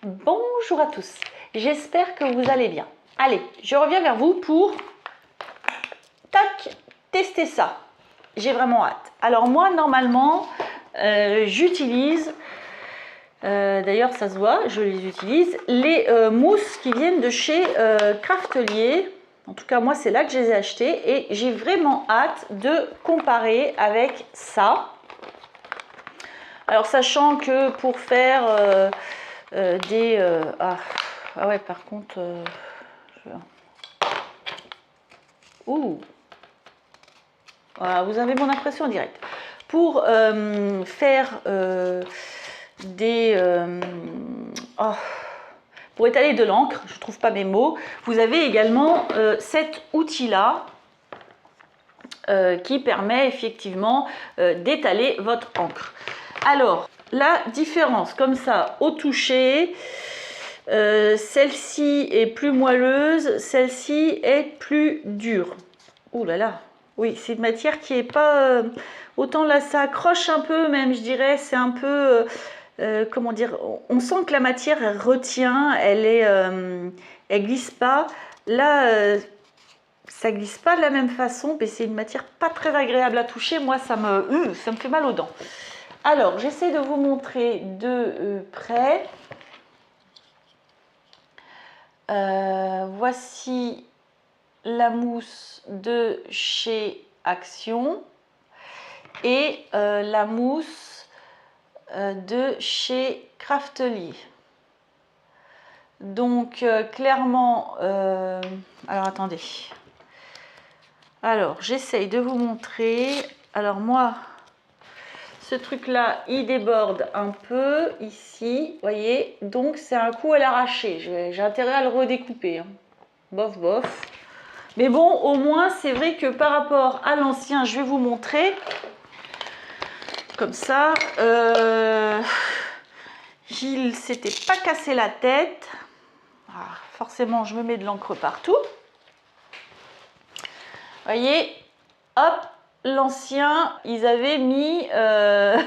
Bonjour à tous, j'espère que vous allez bien. Allez, je reviens vers vous pour tester ça. J'ai vraiment hâte. Alors moi, normalement, j'utilise, d'ailleurs ça se voit, je les utilise, les mousses qui viennent de chez Craftelier. En tout cas, moi, c'est là que je les ai achetées et j'ai vraiment hâte de comparer avec ça. Alors, sachant que pour faire ah ouais, par contre, voilà, vous avez mon impression en direct. Pour faire pour étaler de l'encre, je ne trouve pas mes mots, vous avez également cet outil-là qui permet effectivement d'étaler votre encre. Alors, la différence, comme ça, au toucher, celle-ci est plus moelleuse, celle-ci est plus dure. Ouh là là, oui, c'est une matière qui est pas... autant là, ça accroche un peu même, je dirais, c'est un peu... comment dire, on sent que la matière elle retient, elle glisse pas. Là, ça glisse pas de la même façon, mais c'est une matière pas très agréable à toucher. Moi, ça me fait mal aux dents. Alors, j'essaie de vous montrer de près. Voici la mousse de chez Action et la mousse de chez Craftelier. Donc, clairement, alors attendez. Alors, j'essaye de vous montrer. Alors, moi... ce truc-là, il déborde un peu ici, voyez. Donc, c'est un coup à l'arracher. J'ai intérêt à le redécouper. Hein. Bof, bof. Mais bon, au moins, c'est vrai que par rapport à l'ancien, je vais vous montrer. Comme ça. Il s'était pas cassé la tête. Ah, forcément, je me mets de l'encre partout. Voyez, hop. L'ancien, ils avaient mis un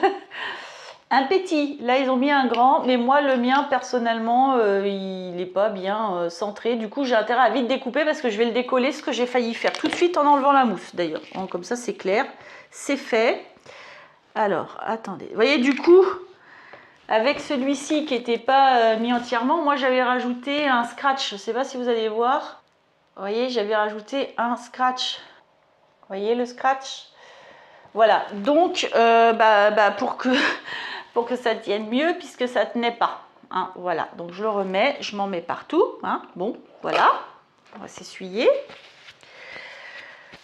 petit. Là, ils ont mis un grand. Mais moi, le mien, personnellement, il n'est pas bien centré. Du coup, j'ai intérêt à vite découper parce que je vais le décoller, ce que j'ai failli faire tout de suite en enlevant la mousse, d'ailleurs. Comme ça, c'est clair. C'est fait. Alors, attendez. Vous voyez, du coup, avec celui-ci qui n'était pas mis entièrement, moi, j'avais rajouté un scratch. Je ne sais pas si vous allez voir. Vous voyez, j'avais rajouté un scratch. Vous voyez le scratch? Voilà, donc pour que ça tienne mieux, puisque ça ne tenait pas. Hein, voilà, donc je le remets, je m'en mets partout. Hein, bon, voilà, on va s'essuyer.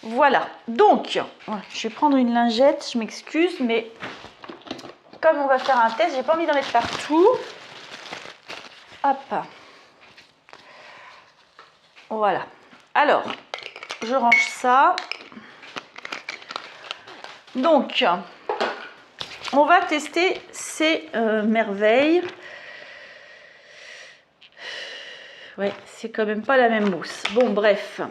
Voilà, donc, je vais prendre une lingette, je m'excuse, mais comme on va faire un test, j'ai pas envie d'en mettre partout. Hop. Voilà. Alors, je range ça. Donc, on va tester ces merveilles. Ouais, c'est quand même pas la même mousse. Bon, bref.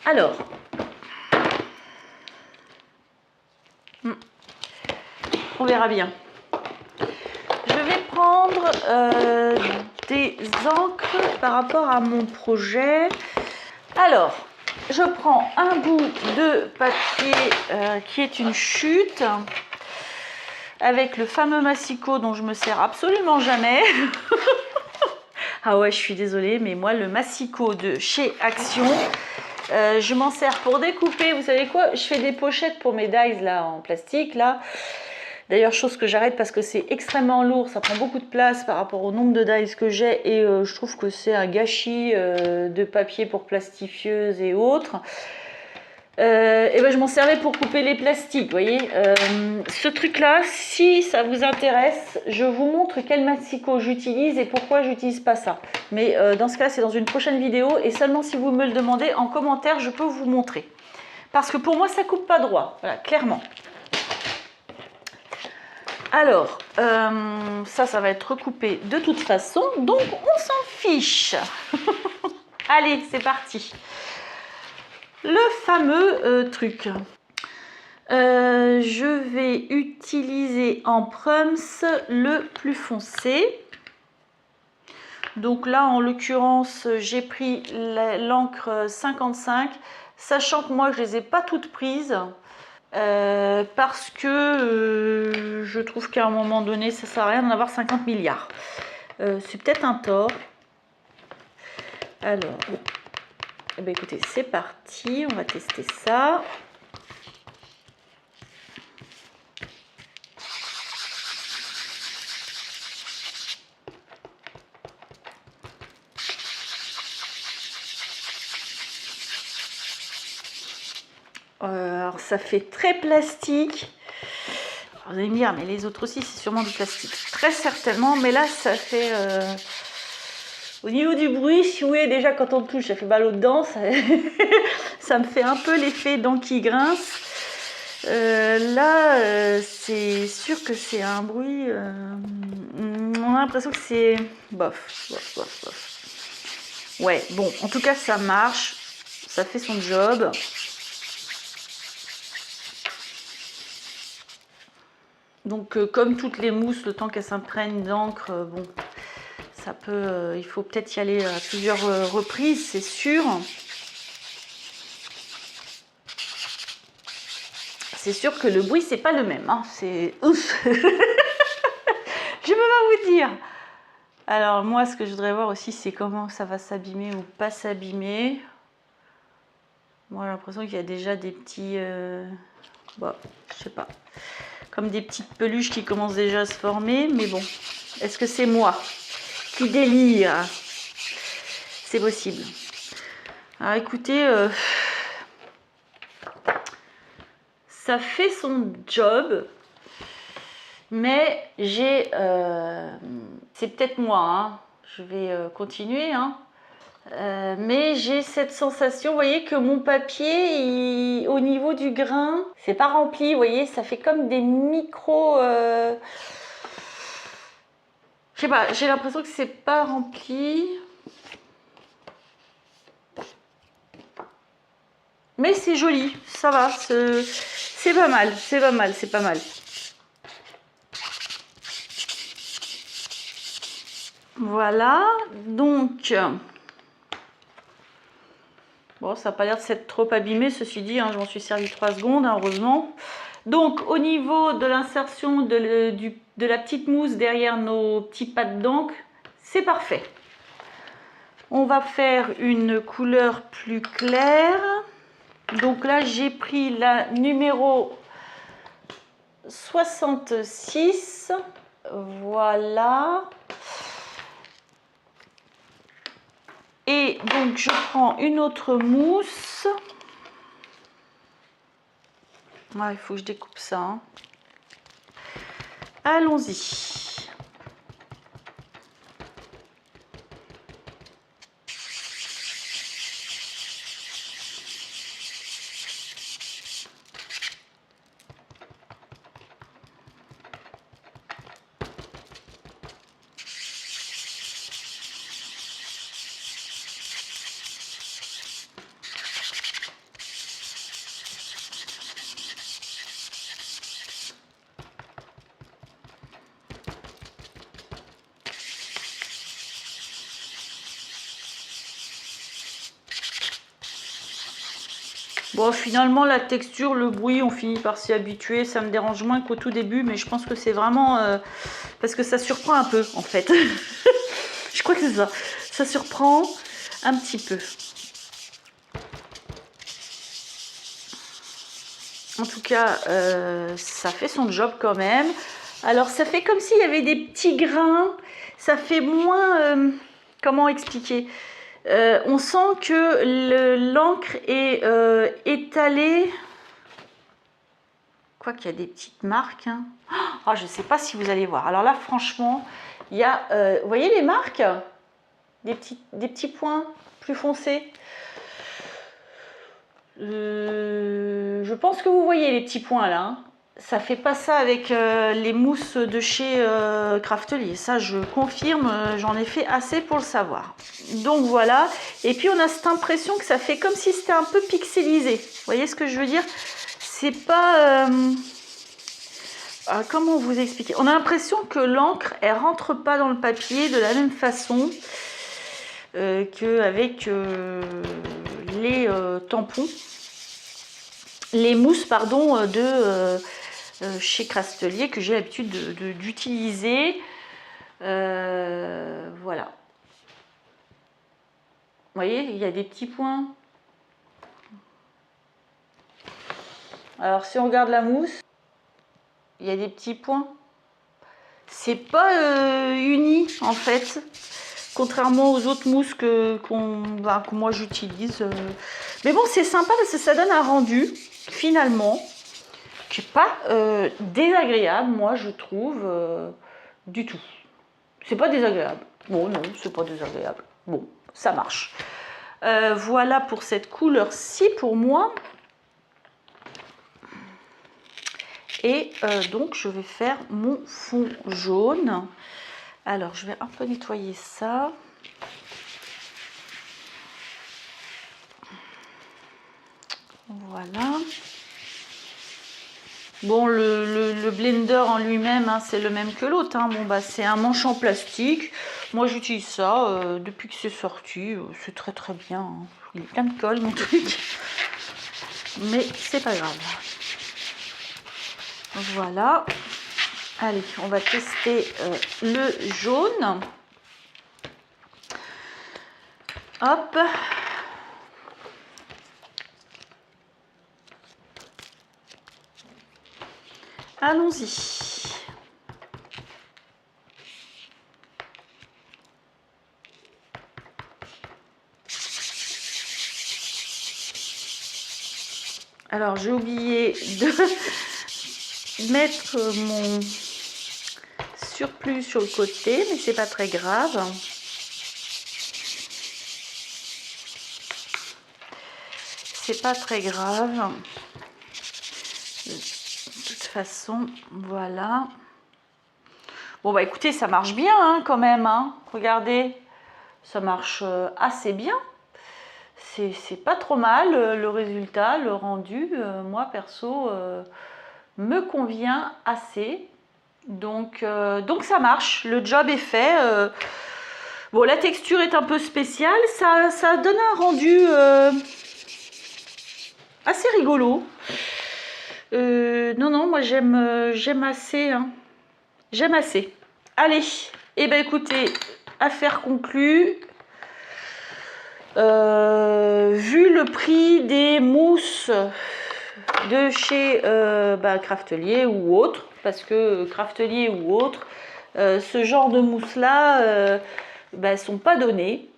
Alors, on verra bien. Je vais prendre des encres par rapport à mon projet. Alors, je prends un bout de papier qui est une chute avec le fameux massicot dont je me sers absolument jamais. Ah ouais, je suis désolée, mais moi, le massicot de chez Action, je m'en sers pour découper. Vous savez quoi? Je fais des pochettes pour mes dies là en plastique là. D'ailleurs, chose que j'arrête parce que c'est extrêmement lourd, ça prend beaucoup de place par rapport au nombre de dies que j'ai et je trouve que c'est un gâchis de papier pour plastifieuse et autres. Et ben, je m'en servais pour couper les plastiques, vous voyez. Ce truc-là, si ça vous intéresse, je vous montre quel massicot j'utilise et pourquoi j'utilise pas ça. Mais dans ce cas, c'est dans une prochaine vidéo et seulement si vous me le demandez en commentaire, je peux vous montrer. Parce que pour moi, ça coupe pas droit, voilà, clairement. Alors, ça va être recoupé de toute façon, donc on s'en fiche. Allez, c'est parti. Le fameux truc. Je vais utiliser en Prums le plus foncé. Donc là, en l'occurrence, j'ai pris l'encre 55, sachant que moi, je ne les ai pas toutes prises. Parce que je trouve qu'à un moment donné, ça ne sert à rien d'en avoir 50 milliards. C'est peut-être un tort. Alors, eh bien, écoutez, c'est parti, on va tester ça. Alors ça fait très plastique. Alors, vous allez me dire, mais les autres aussi, c'est sûrement du plastique. Très certainement, mais là, ça fait... Au niveau du bruit, si vous voyez déjà quand on touche, ça fait mal aux dents. Ça, ça me fait un peu l'effet dents qui grincent. Là, c'est sûr que c'est un bruit... on a l'impression que c'est... bof, bof, bof, bof. Ouais, bon, en tout cas, ça marche. Ça fait son job. Donc, comme toutes les mousses, le temps qu'elles s'imprègnent d'encre, bon, ça peut, il faut peut-être y aller à plusieurs reprises, c'est sûr. C'est sûr que le bruit, c'est pas le même, hein, c'est ouf. Je peux pas vous dire. Alors, moi, ce que je voudrais voir aussi, c'est comment ça va s'abîmer ou pas s'abîmer. Moi, j'ai l'impression qu'il y a déjà des petits... bon, je sais pas. Comme des petites peluches qui commencent déjà à se former. Mais bon, est-ce que c'est moi qui délire? C'est possible. Alors écoutez, ça fait son job. Mais j'ai... c'est peut-être moi, hein. Je vais continuer, hein. Mais j'ai cette sensation, vous voyez, que mon papier, au niveau du grain, c'est pas rempli, vous voyez, ça fait comme des micros... je sais pas, j'ai l'impression que c'est pas rempli. Mais c'est joli, ça va, c'est pas mal, c'est pas mal, c'est pas mal. Voilà, donc... Bon, ça n'a pas l'air de s'être trop abîmé, ceci dit, hein, je m'en suis servi 3 secondes, hein, heureusement. Donc, au niveau de l'insertion de la petite mousse derrière nos petits pads d'encre, c'est parfait. On va faire une couleur plus claire. Donc là, j'ai pris la numéro 66. Voilà. Et donc, je prends une autre mousse. Ouais, il faut que je découpe ça, hein. Allons-y. Bon, finalement, la texture, le bruit, on finit par s'y habituer. Ça me dérange moins qu'au tout début, mais je pense que c'est vraiment... parce que ça surprend un peu, en fait. Je crois que c'est ça. Ça surprend un petit peu. En tout cas, ça fait son job quand même. Alors, ça fait comme s'il y avait des petits grains. Ça fait moins... comment expliquer ? On sent que l'encre est étalée. Quoi qu'il y a des petites marques. Hein. Oh, je ne sais pas si vous allez voir. Alors là, franchement, il y a... vous voyez les marques? Des petits points plus foncés. Je pense que vous voyez les petits points là. Hein. Ça fait pas ça avec les mousses de chez Craftelier. Ça, je confirme, j'en ai fait assez pour le savoir. Donc voilà. Et puis on a cette impression que ça fait comme si c'était un peu pixelisé. Vous voyez ce que je veux dire? c'est pas... comment vous expliquer? On a l'impression que l'encre, elle rentre pas dans le papier de la même façon qu'avec les tampons, les mousses, pardon, de chez Craftelyer que j'ai l'habitude d'utiliser. Voilà. Vous voyez, il y a des petits points. Alors, si on regarde la mousse, il y a des petits points. C'est pas uni, en fait. Contrairement aux autres mousses que moi j'utilise. Mais bon, c'est sympa parce que ça donne un rendu, finalement, qui n'est pas désagréable, moi, je trouve, du tout. C'est pas désagréable. Bon, non, c'est pas désagréable. Bon, ça marche. Voilà pour cette couleur-ci, pour moi. Et donc, je vais faire mon fond jaune. Alors, je vais un peu nettoyer ça. Voilà. Bon, le blender en lui-même, hein, c'est le même que l'autre. Hein. Bon, bah, c'est un manche en plastique. Moi, j'utilise ça depuis que c'est sorti. C'est très très bien. Hein. Il est plein de colle, mon truc. Mais c'est pas grave. Voilà. Allez, on va tester le jaune. Hop. Allons-y. Alors, j'ai oublié de mettre mon surplus sur le côté, mais c'est pas très grave. C'est pas très grave. De toute façon, voilà. Bon, bah écoutez, ça marche bien hein, quand même. Hein. Regardez, ça marche assez bien. C'est pas trop mal le résultat, le rendu. Moi, perso, me convient assez. Donc ça marche. Le job est fait. Bon, la texture est un peu spéciale. Ça donne un rendu assez rigolo. Non, moi j'aime assez. Hein. J'aime assez. Allez, et ben écoutez, affaire conclue. Vu le prix des mousses de chez Craftelyer ou autre, parce que Craftelyer ou autre, ce genre de mousse là sont pas données.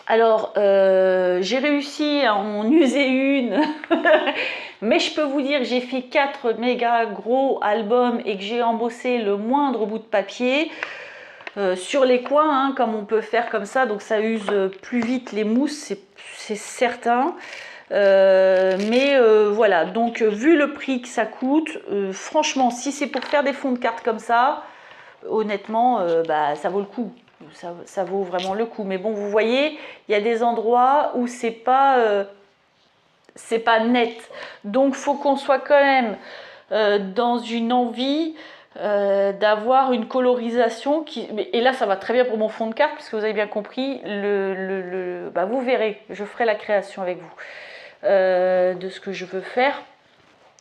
Alors j'ai réussi à en user une mais je peux vous dire que j'ai fait 4 méga gros albums et que j'ai embossé le moindre bout de papier sur les coins, hein, comme on peut faire comme ça, donc ça use plus vite les mousses, c'est certain. Mais voilà, donc vu le prix que ça coûte, franchement, si c'est pour faire des fonds de cartes comme ça, honnêtement, ça vaut le coup. Ça vaut vraiment le coup. Mais bon, vous voyez, il y a des endroits où c'est pas net. Donc, faut qu'on soit quand même dans une envie d'avoir une colorisation qui... Et là, ça va très bien pour mon fond de carte, puisque vous avez bien compris, vous verrez, je ferai la création avec vous de ce que je veux faire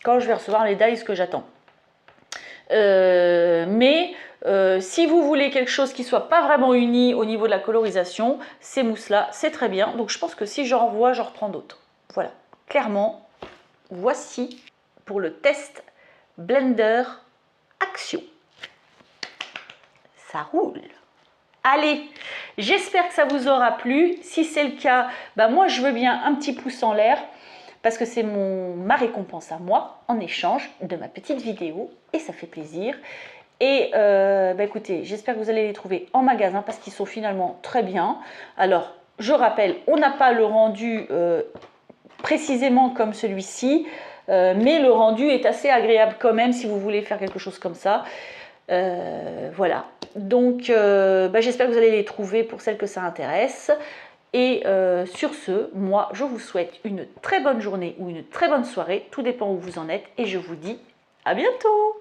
quand je vais recevoir les dies que j'attends. Si vous voulez quelque chose qui soit pas vraiment uni au niveau de la colorisation, ces mousses là c'est très bien. Donc je pense que si j'en revois, j'en reprends d'autres. Voilà, clairement, voici pour le test Blender Action. Ça roule. Allez, j'espère que ça vous aura plu. Si c'est le cas, moi je veux bien un petit pouce en l'air, parce que c'est ma récompense à moi en échange de ma petite vidéo et ça fait plaisir. Et écoutez, j'espère que vous allez les trouver en magasin parce qu'ils sont finalement très bien. Alors, je rappelle, on n'a pas le rendu précisément comme celui-ci, mais le rendu est assez agréable quand même si vous voulez faire quelque chose comme ça. Voilà, donc j'espère que vous allez les trouver pour celles que ça intéresse. Et sur ce, moi, je vous souhaite une très bonne journée ou une très bonne soirée, tout dépend où vous en êtes, et je vous dis à bientôt!